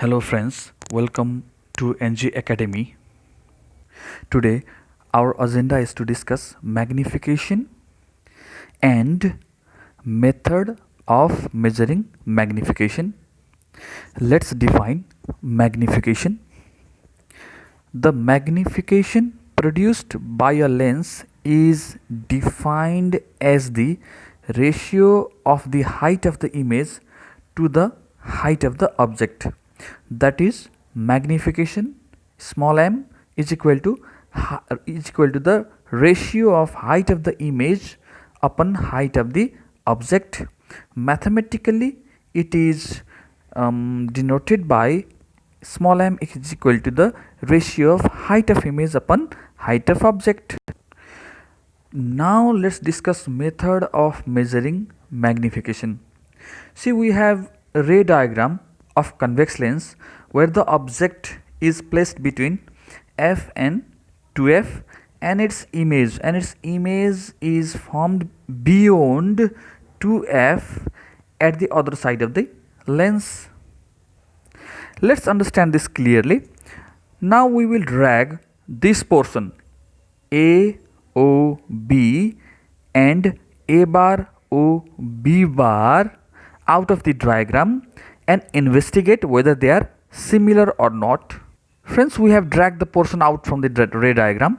Hello friends, welcome to NG Academy. Today our agenda is to discuss magnification and method of measuring magnification. Let's define magnification. The magnification produced by a lens is defined as the ratio of the height of the image to the height of the object. That is, magnification small m is equal to the ratio of height of the image upon height of the object. Mathematically, it is denoted by small m is equal to the ratio of height of image upon height of object. Now let's discuss method of measuring magnification. See, we have a ray diagram of convex lens where the object is placed between f and 2f and its image is formed beyond 2f at the other side of the lens. Let's understand this clearly. Now we will drag this portion A O B and A bar O B bar out of the diagram and investigate whether they are similar or not. Friends, we have dragged the portion out from the ray diagram.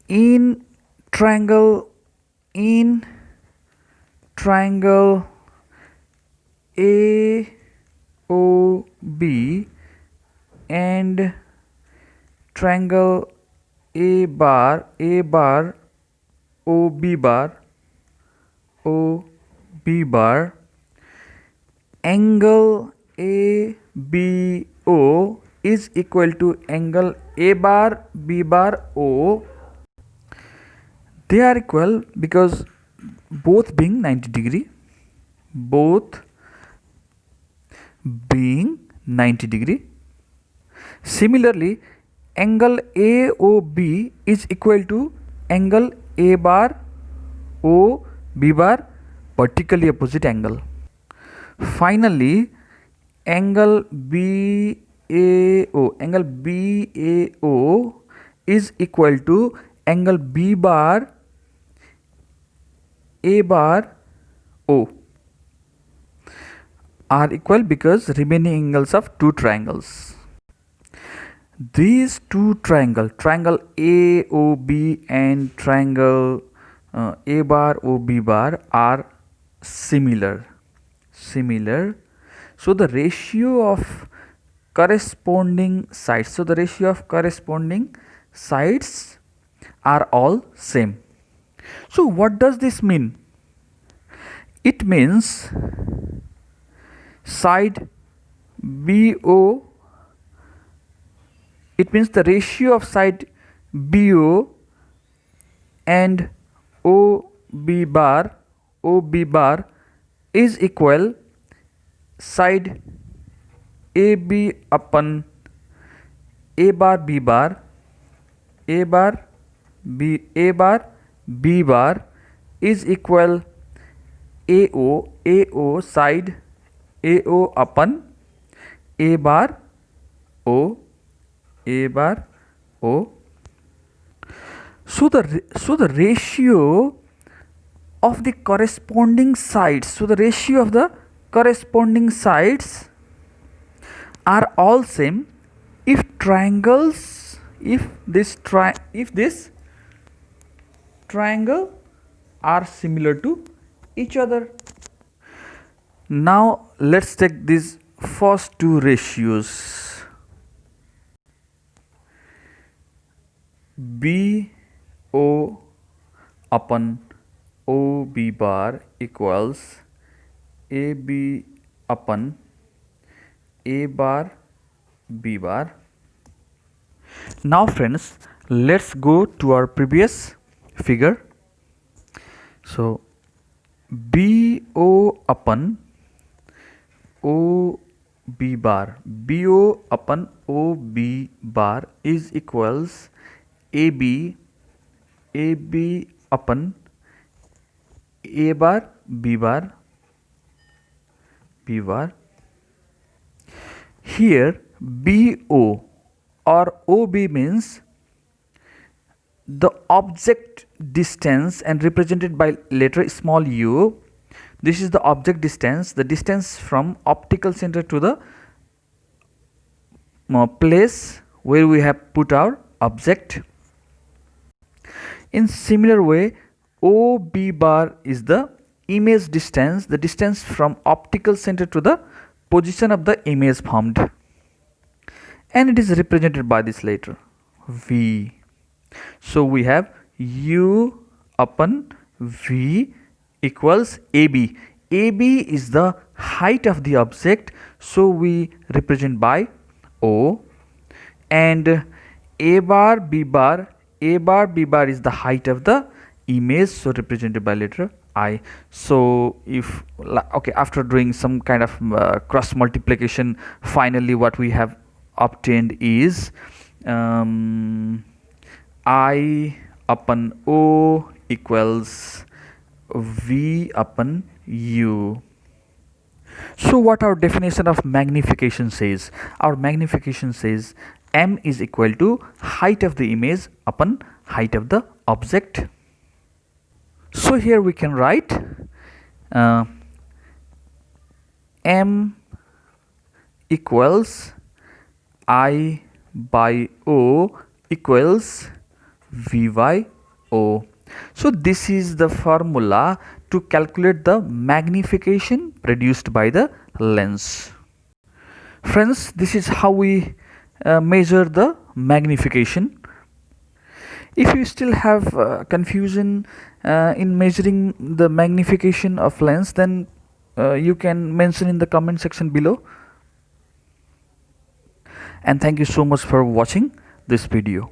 In triangle A O B and triangle A bar O B bar, angle ABO is equal to angle A bar B bar O. They are equal because both being 90 degree. Similarly, angle AOB is equal to angle A bar O B bar, vertically opposite angle. Finally, angle BAO is equal to angle B bar A bar O are equal because remaining angles of two triangles. These two triangle AOB and triangle A bar OB bar are similar. So the ratio of corresponding sides are all same. So what does this mean? It means side BO, it means the ratio of side BO and OB bar is equal side AB upon A bar B bar B bar is equal AO side AO upon A bar O. So the ratio of the corresponding sides, are all same if this triangle are similar to each other. Now let's take these first two ratios. BO upon OB bar equals AB upon A bar B bar. Now friends, let's go to our previous figure. So BO upon OB bar is equals AB upon A bar B bar here BO or OB means the object distance and represented by letter small u. This is the object distance, the distance from optical center to the place where we have put our object. In similar way, OB bar is the image distance, the distance from optical center to the position of the image formed, and it is represented by this letter V. So we have U upon V equals AB. AB is the height of the object, so we represent by O, and A bar B bar is the height of the image, so represented by letter I. So if okay, after doing some kind of cross multiplication, finally what we have obtained is I upon O equals V upon U. So what our definition of magnification says? Our magnification says M is equal to height of the image upon height of the object. So here we can write M equals I by O equals V by O. So this is the formula to calculate the magnification produced by the lens. Friends, this is how we measure the magnification. If you still have confusion in measuring the magnification of lens, then you can mention in the comment section below. And thank you so much for watching this video.